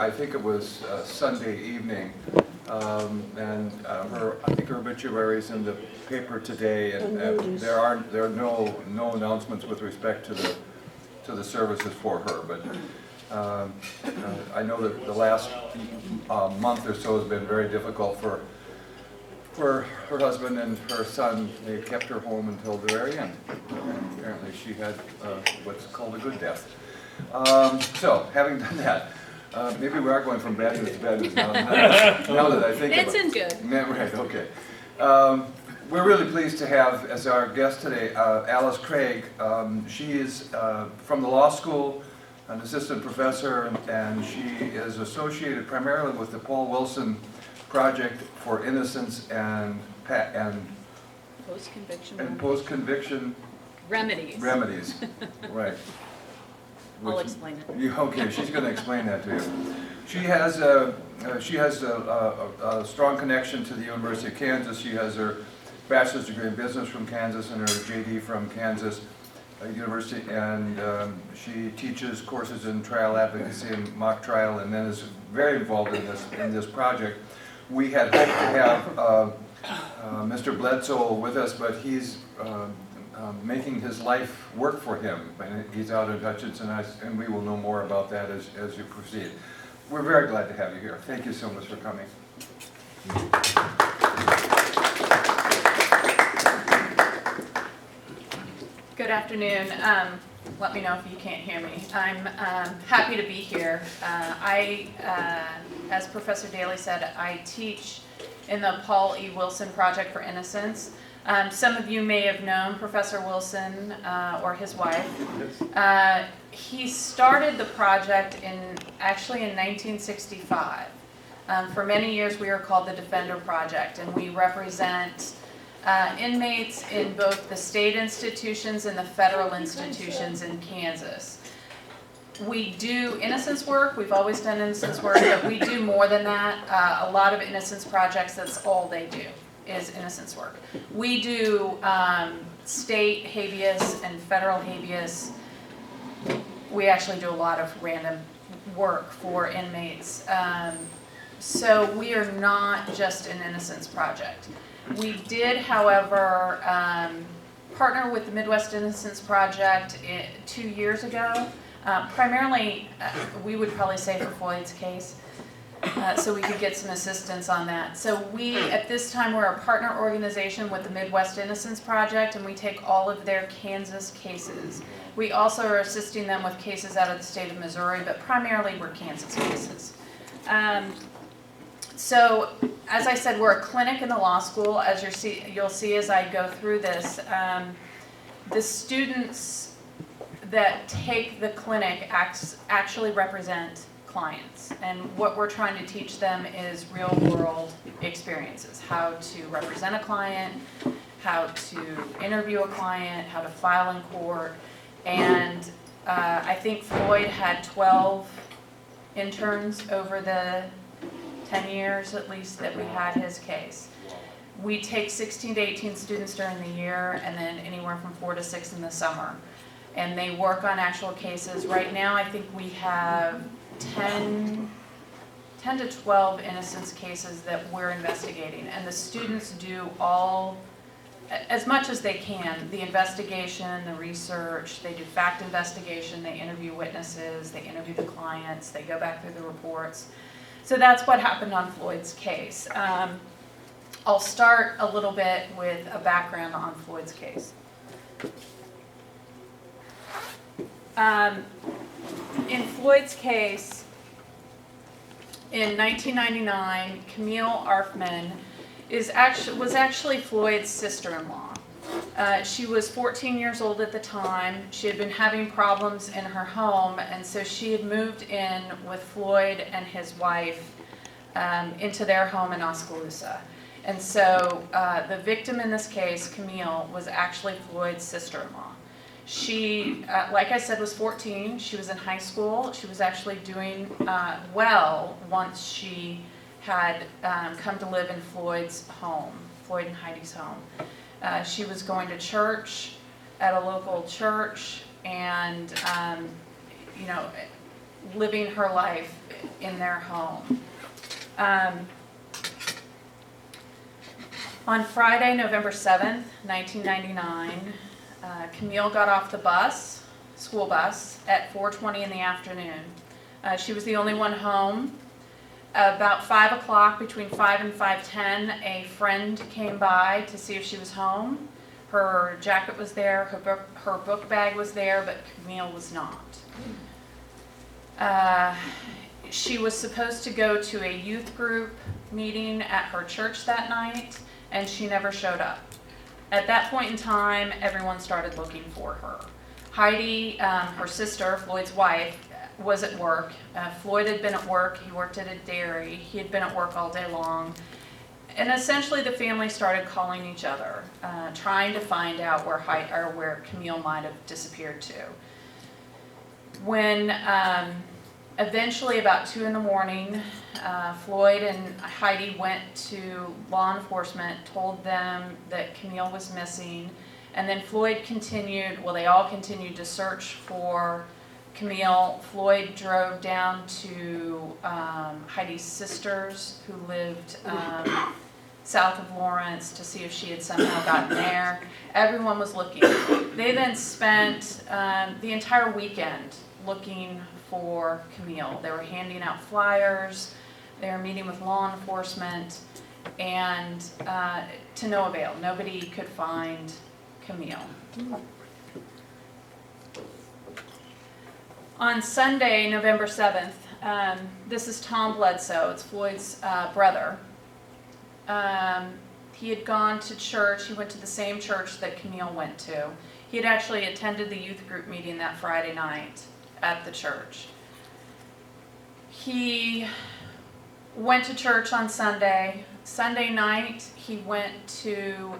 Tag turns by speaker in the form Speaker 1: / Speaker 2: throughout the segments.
Speaker 1: I think it was Sunday evening, and I think her obituary is in the paper today, and there are no announcements with respect to the services for her. But I know that the last month or so has been very difficult for her husband and her son. They kept her home until the very end. And apparently she had what's called a good death. So, having done that, maybe we are going from bad news to bad news now, now that I think
Speaker 2: It's
Speaker 1: about it.
Speaker 2: in good.
Speaker 1: Yeah, right, okay. We're really pleased to have as our guest today Alice Craig. She is from the law school, an assistant professor, and she is associated primarily with the Paul Wilson Project for Innocence and Post-Conviction
Speaker 2: Remedies.
Speaker 1: Remedies. Right.
Speaker 2: I'll explain it.
Speaker 1: Okay, she's going to explain that to you. She has a strong connection to the University of Kansas. She has her bachelor's degree in business from Kansas and her JD from Kansas University, and she teaches courses in trial advocacy and mock trial, and then is very involved in this project. We had hoped to have Mr. Bledsoe with us, but he's making his life work for him. He's out in Hutchinson, and we will know more about that as you proceed. We're very glad to have you here. Thank you so much for coming.
Speaker 3: Good afternoon. Let me know if you can't hear me. I'm happy to be here. As Professor Daly said, I teach in the Paul E. Wilson Project for Innocence. Some of you may have known Professor Wilson or his wife. He started the project actually in 1965. For many years we were called the Defender Project, and we represent inmates in both the state institutions and the federal institutions in Kansas. We do innocence work. We've always done innocence work, but we do more than that. A lot of innocence projects, that's all they do, is innocence work. We do state habeas and federal habeas. We actually do a lot of random work for inmates. So we are not just an innocence project. We did, however, partner with the Midwest Innocence Project 2 years ago. Primarily, we would probably say for Floyd's case, so we could get some assistance on that. So we, at this time, we're a partner organization with the Midwest Innocence Project, and we take all of their Kansas cases. We also are assisting them with cases out of the state of Missouri, but primarily we're Kansas cases. So, as I said, we're a clinic in the law school. As you'll see as I go through this, the students that take the clinic actually represent clients, and what we're trying to teach them is real world experiences, how to represent a client, how to interview a client, how to file in court. And I think Floyd had 12 interns over the 10 years at least that we had his case. We take 16 to 18 students during the year, and then anywhere from 4 to 6 in the summer. And they work on actual cases. Right now I think we have 10 to 12 innocence cases that we're investigating, and the students do all, as much as they can, the investigation, the research. They do fact investigation, they interview witnesses, they interview the clients, they go back through the reports. So that's what happened on Floyd's case. I'll start a little bit with a background on Floyd's case. In Floyd's case, in 1999, Camille Arfman was actually Floyd's sister-in-law. She was 14 years old at the time. She had been having problems in her home, and so she had moved in with Floyd and his wife into their home in Oskaloosa. And so the victim in this case, Camille, was actually Floyd's sister-in-law. She, like I said, was 14. She was in high school. She was actually doing well once she had come to live in Floyd's home, Floyd and Heidi's home. She was going to church at a local church, and living her life in their home. On Friday, November 7th, 1999, Camille got off the bus, school bus, at 4:20 in the afternoon. She was the only one home. About 5 o'clock, between 5 and 5:10, a friend came by to see if she was home. Her jacket was there, her book bag was there, but Camille was not. She was supposed to go to a youth group meeting at her church that night, and she never showed up. At that point in time, everyone started looking for her. Heidi, her sister, Floyd's wife, was at work. Floyd had been at work. He worked at a dairy. He had been at work all day long. And essentially the family started calling each other, trying to find out where Camille might have disappeared to. When eventually about 2 in the morning, Floyd and Heidi went to law enforcement, told them that Camille was missing, and then they all continued to search for Camille. Floyd drove down to Heidi's sisters, who lived south of Lawrence, to see if she had somehow gotten there. Everyone was looking. They then spent the entire weekend looking for Camille. They were handing out flyers, they were meeting with law enforcement, and to no avail. Nobody could find Camille. On Sunday, November 7th, this is Tom Bledsoe, it's Floyd's brother. He had gone to church. He went to the same church that Camille went to. He had actually attended the youth group meeting that Friday night at the church. He went to church on Sunday. Sunday night, he went to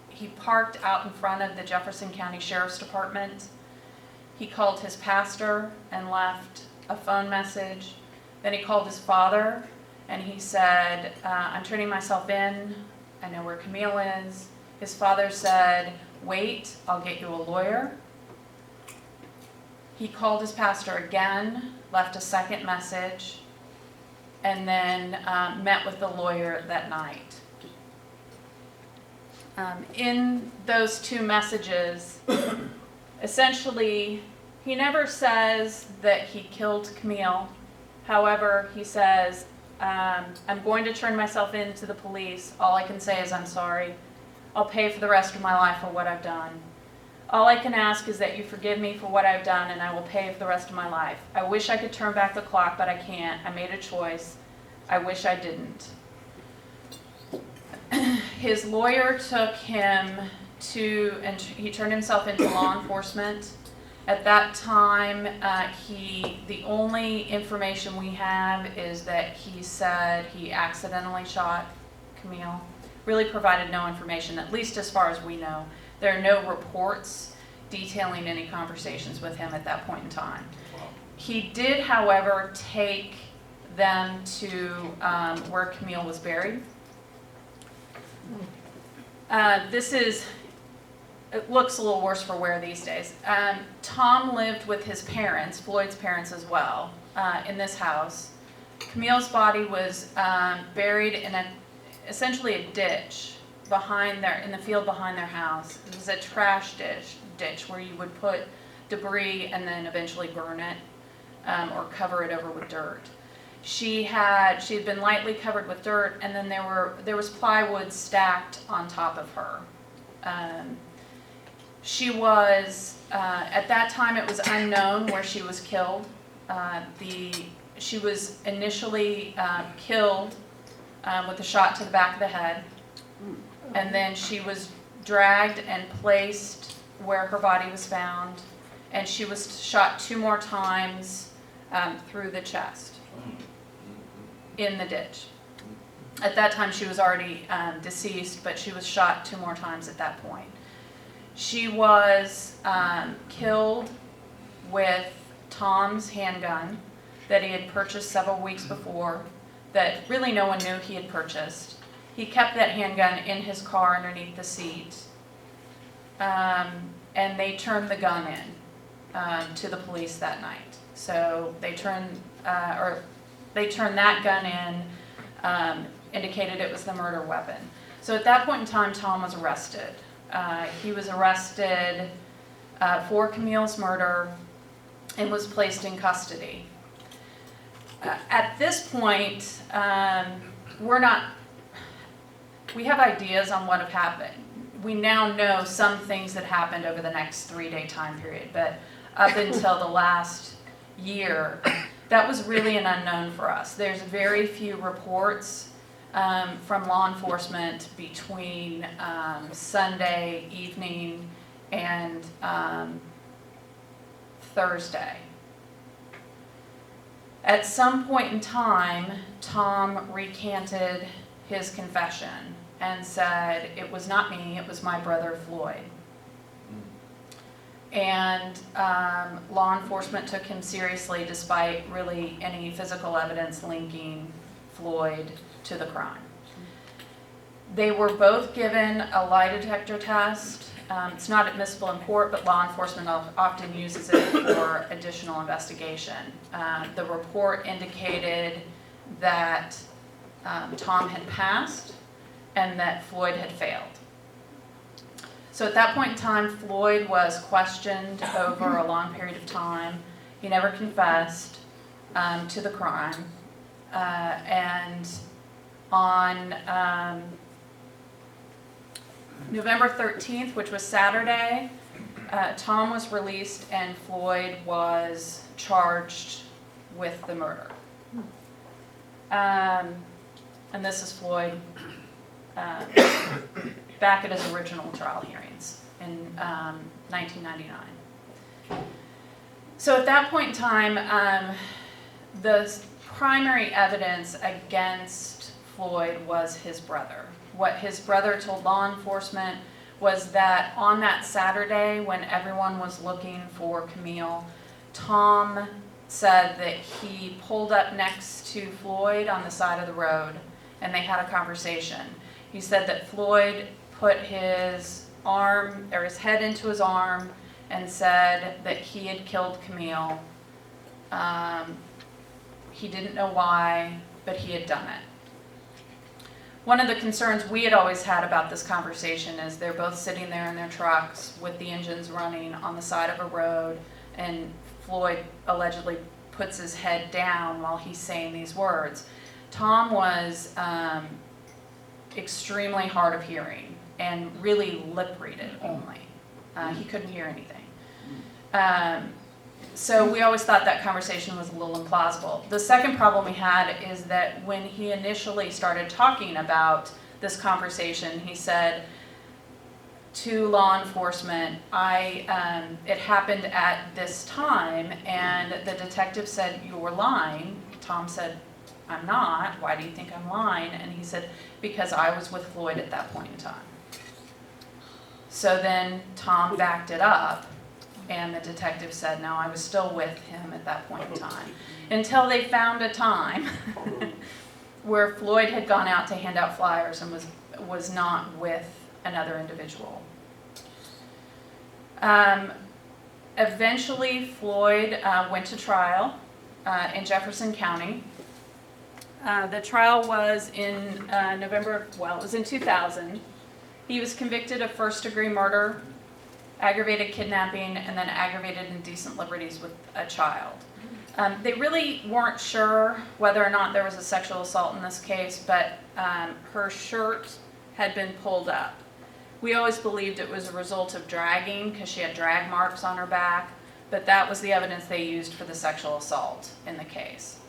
Speaker 3: he parked out in front of the Jefferson County Sheriff's Department. He called his pastor and left a phone message. Then he called his father and he said, I'm turning myself in. I know where Camille is. His father said, wait, I'll get you a lawyer. He called his pastor again, left a second message, and then met with the lawyer that night. In those two messages, essentially, he never says that he killed Camille. However, he says, I'm going to turn myself in to the police. All I can say is I'm sorry. I'll pay for the rest of my life for what I've done. All I can ask is that you forgive me for what I've done, and I will pay for the rest of my life. I wish I could turn back the clock, but I can't. I made a choice. I wish I didn't. His lawyer took him and he turned himself into law enforcement. At that time, the only information we have is that he said he accidentally shot Camille. Really provided no information, at least as far as we know. There are no reports detailing any conversations with him at that point in time. He did, however, take them to where Camille was buried. It looks a little worse for wear these days. Tom lived with his parents, Floyd's parents as well, in this house. Camille's body was buried in essentially a ditch in the field behind their house. It was a trash ditch where you would put debris and then eventually burn it or cover it over with dirt. She had been lightly covered with dirt, and then there was plywood stacked on top of her. She was at that time it was unknown where she was killed. She was initially killed with a shot to the back of the head, and then she was dragged and placed where her body was found, and she was shot 2 more times through the chest in the ditch. At that time she was already deceased, but she was shot 2 more times at that point. She was killed with Tom's handgun that he had purchased several weeks before, that really no one knew he had purchased. He kept that handgun in his car underneath the seat, and they turned the gun in. to the police that night. So they turned that gun in, indicated it was the murder weapon. So at that point in time, Tom was arrested. He was arrested for Camille's murder and was placed in custody. At this point, we have ideas on what have happened. We now know some things that happened over the next 3-day time period, but up until the last year, that was really an unknown for us. There's very few reports from law enforcement between Sunday evening and Thursday. At some point in time, Tom recanted his confession and said, "It was not me, it was my brother Floyd." And law enforcement took him seriously despite really any physical evidence linking Floyd to the crime. They were both given a lie detector test. It's not admissible in court, but law enforcement often uses it for additional investigation. The report indicated that Tom had passed and that Floyd had failed. So at that point in time, Floyd was questioned over a long period of time. He never confessed to the crime. And on November 13th, which was Saturday, Tom was released and Floyd was charged with the murder. And this is Floyd back at his original trial hearings in 1999. So at that point in time, the primary evidence against Floyd was his brother. What his brother told law enforcement was that on that Saturday when everyone was looking for Camille, Tom said that he pulled up next to Floyd on the side of the road and they had a conversation. He said that Floyd put his arm or his head into his arm and said that he had killed Camille. He didn't know why, but he had done it. One of the concerns we had always had about this conversation is they're both sitting there in their trucks with the engines running on the side of a road, and Floyd allegedly puts his head down while he's saying these words. Tom was extremely hard of hearing and really lip-readed only. He couldn't hear anything. So we always thought that conversation was a little implausible. The second problem we had is that when he initially started talking about this conversation, he said to law enforcement, it happened at this time, and the detective said, "You're lying." Tom said, "I'm not. Why do you think I'm lying?" And he said, "Because I was with Floyd at that point in time." So then Tom backed it up, and the detective said, "No, I was still with him at that point in time." Until they found a time where Floyd had gone out to hand out flyers and was not with another individual. Eventually, Floyd went to trial in Jefferson County. The trial was in it was in 2000. He was convicted of first-degree murder, aggravated kidnapping, and then aggravated indecent liberties with a child. They really weren't sure whether or not there was a sexual assault in this case, but her shirt had been pulled up. We always believed it was a result of dragging because she had drag marks on her back, but that was the evidence they used for the sexual assault in the case.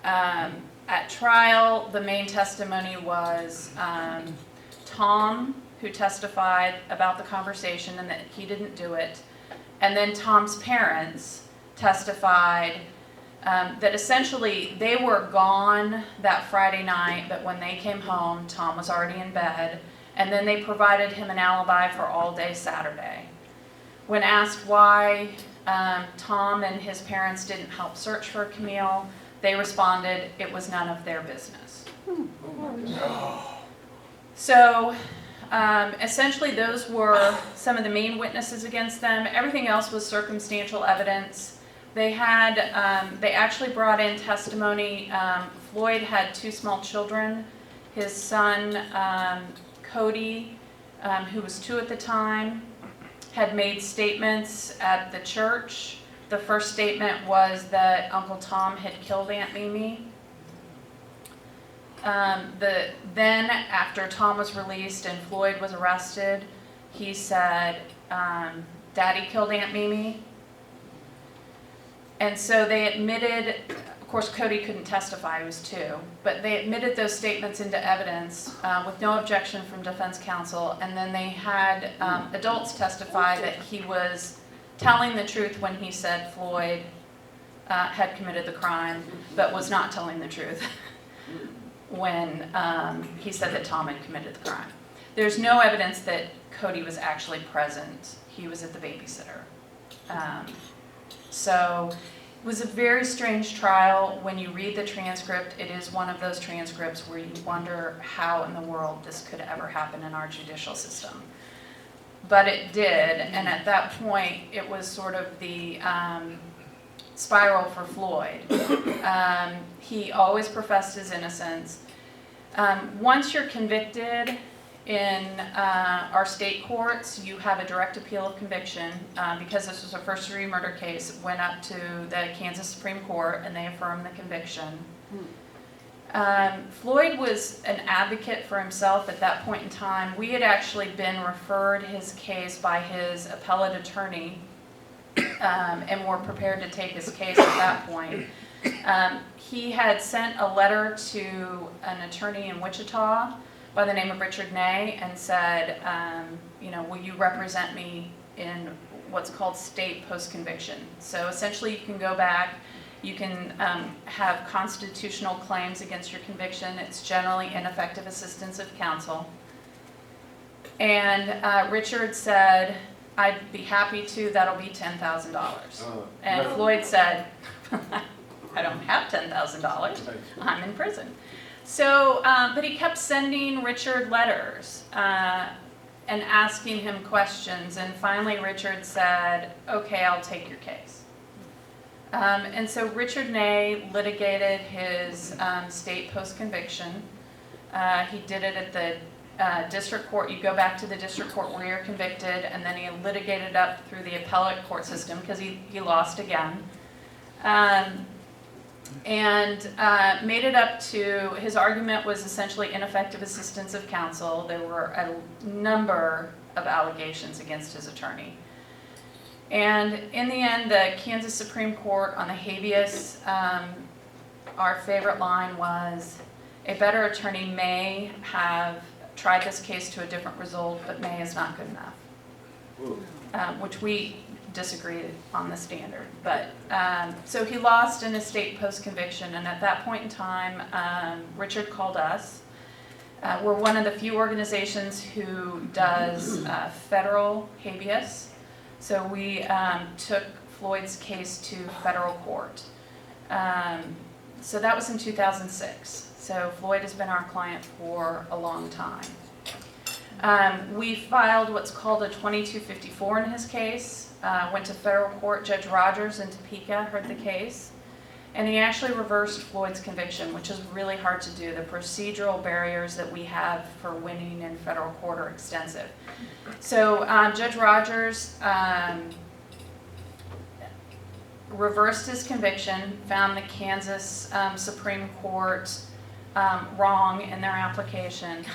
Speaker 3: At trial, the main testimony was Tom, who testified about the conversation and that he didn't do it. And then Tom's parents testified that essentially they were gone that Friday night, but when they came home, Tom was already in bed, and then they provided him an alibi for all day Saturday. When asked why Tom and his parents didn't help search for Camille, they responded, it was none of their business. So Essentially, those were some of the main witnesses against them. Everything else was circumstantial evidence. They actually brought in testimony. Floyd had 2 small children. His son, Cody, who was 2 at the time, had made statements at the church. The first statement was that Uncle Tom had killed Aunt Mimi. Then after Tom was released and Floyd was arrested, he said, Daddy killed Aunt Mimi. And so they admitted, of course Cody couldn't testify, he was 2, but they admitted those statements into evidence with no objection from defense counsel, and then they had adults testify that he was telling the truth when he said Floyd had committed the crime, but was not telling the truth when he said that Tom had committed the crime. There's no evidence that Cody was actually present. He was at the babysitter. So it was a very strange trial. When you read the transcript, it is one of those transcripts where you wonder how in the world this could ever happen in our judicial system. But it did, and at that point, it was sort of the spiral for Floyd. He always professed his innocence. Once you're convicted in our state courts, you have a direct appeal of conviction. Because this was a first-degree murder case, it went up to the Kansas Supreme Court, and they affirmed the conviction. Floyd was an advocate for himself at that point in time. We had actually been referred his case by his appellate attorney, and were prepared to take his case at that point. He had sent a letter to an attorney in Wichita by the name of Richard Ney and said, will you represent me in what's called state post-conviction? So essentially you can go back, you can have constitutional claims against your conviction. It's generally ineffective assistance of counsel. And Richard said, I'd be happy to, that'll be $10,000. And Floyd said, I don't have $10,000, I'm in prison. So, but he kept sending Richard letters and asking him questions, and finally Richard said, okay, I'll take your case. And so Richard Ney litigated his state post-conviction. He did it at the district court. You go back to the district court where you're convicted, and then he litigated up through the appellate court system because he lost again. And made it up to, his argument was essentially ineffective assistance of counsel. There were a number of allegations against his attorney. And in the end, the Kansas Supreme Court on the habeas, our favorite line was, a better attorney may have tried this case to a different result, but may is not good enough, which we disagreed on the standard. But so he lost in a state post-conviction, and at that point in time, Richard called us. We're one of the few organizations who does federal habeas. So we took Floyd's case to federal court. So that was in 2006. So Floyd has been our client for a long time. We filed what's called a 2254 in his case. Went to federal court. Judge Rogers in Topeka heard the case. And he actually reversed Floyd's conviction, which is really hard to do. The procedural barriers that we have for winning in federal court are extensive. So Judge Rogers reversed his conviction, found the Kansas Supreme Court wrong in their application.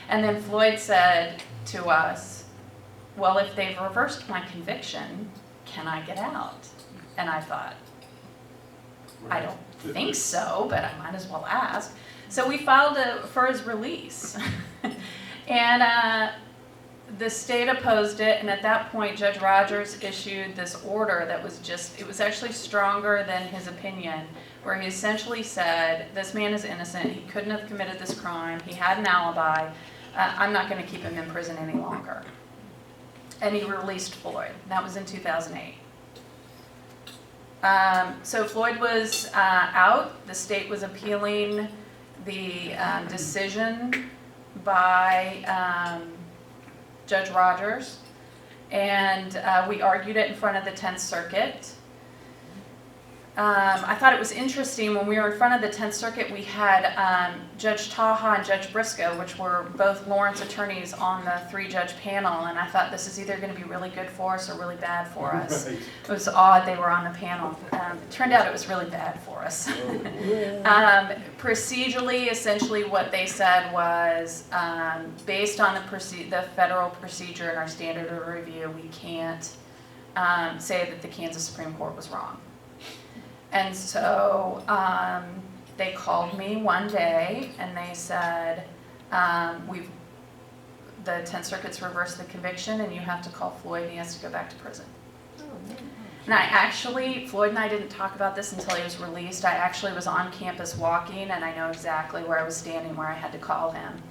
Speaker 3: And then Floyd said to us, well, if they've reversed my conviction, can I get out? And I thought, I don't think so, but I might as well ask. So we filed for his release. And the state opposed it, and at that point Judge Rogers issued this order that was it was actually stronger than his opinion, where he essentially said, this man is innocent, he couldn't have committed this crime, he had an alibi, I'm not going to keep him in prison any longer. And he released Floyd. That was in 2008. So Floyd was out. The state was appealing the decision by Judge Rogers, and we argued it in front of the 10th Circuit. I thought it was interesting when we were in front of the 10th Circuit, we had Judge Taha and Judge Briscoe, which were both Lawrence attorneys, on the 3-judge panel, and I thought this is either going to be really good for us or really bad for us. Right. It was odd they were on the panel. It turned out it was really bad for us. Procedurally, essentially what they said was, based on the federal procedure and our standard of review, we can't say that the Kansas Supreme Court was wrong. And so they called me one day and they said, the 10th Circuit's reversed the conviction and you have to call Floyd and he has to go back to prison. And Floyd and I didn't talk about this until he was released. I actually was on campus walking and I know exactly where I was standing where I had to call him.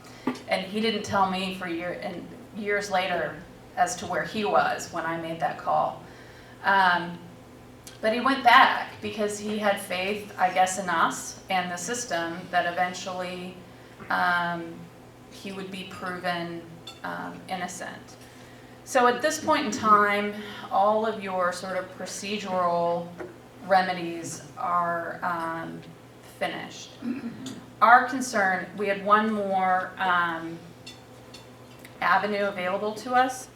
Speaker 3: And he didn't tell me for years later as to where he was when I made that call. But he went back because he had faith, I guess, in us and the system that eventually he would be proven innocent. So at this point in time, all of your sort of procedural remedies are finished. Our concern, we had one more avenue available to us.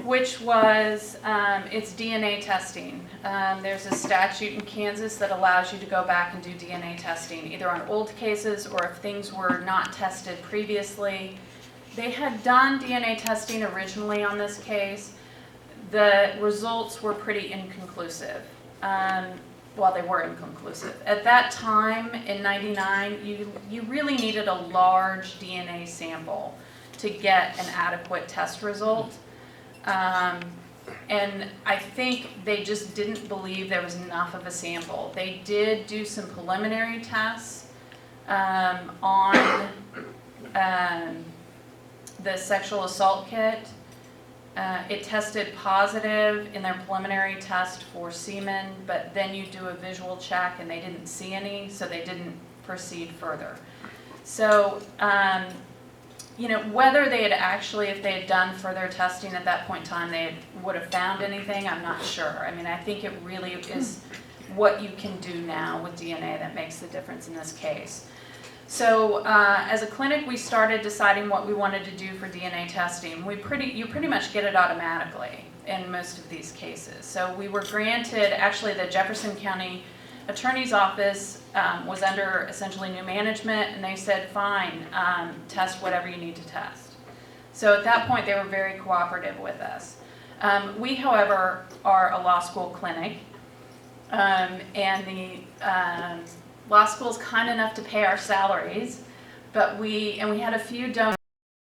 Speaker 3: Which was, it's DNA testing. There's a statute in Kansas that allows you to go back and do DNA testing, either on old cases or if things were not tested previously. They had done DNA testing originally on this case. The results were pretty inconclusive. Well, they were inconclusive. At that time, in '99, you really needed a large DNA sample to get an adequate test result. And I think they just didn't believe there was enough of a sample. They did do some preliminary tests on the sexual assault kit. It tested positive in their preliminary test for semen, but then you do a visual check and they didn't see any, so they didn't proceed further. So, you know, whether they had actually, if they had done further testing at that point in time, they would have found anything, I'm not sure. I mean, I think it really is what you can do now with DNA that makes the difference in this case. So as a clinic, we started deciding what we wanted to do for DNA testing. You pretty much get it automatically in most of these cases. So we were granted, actually the Jefferson County Attorney's Office was under essentially new management, and they said, fine, test whatever you need to test. So at that point, they were very cooperative with us. We, however, are a law school clinic, and the law school is kind enough to pay our salaries, but we had a few donors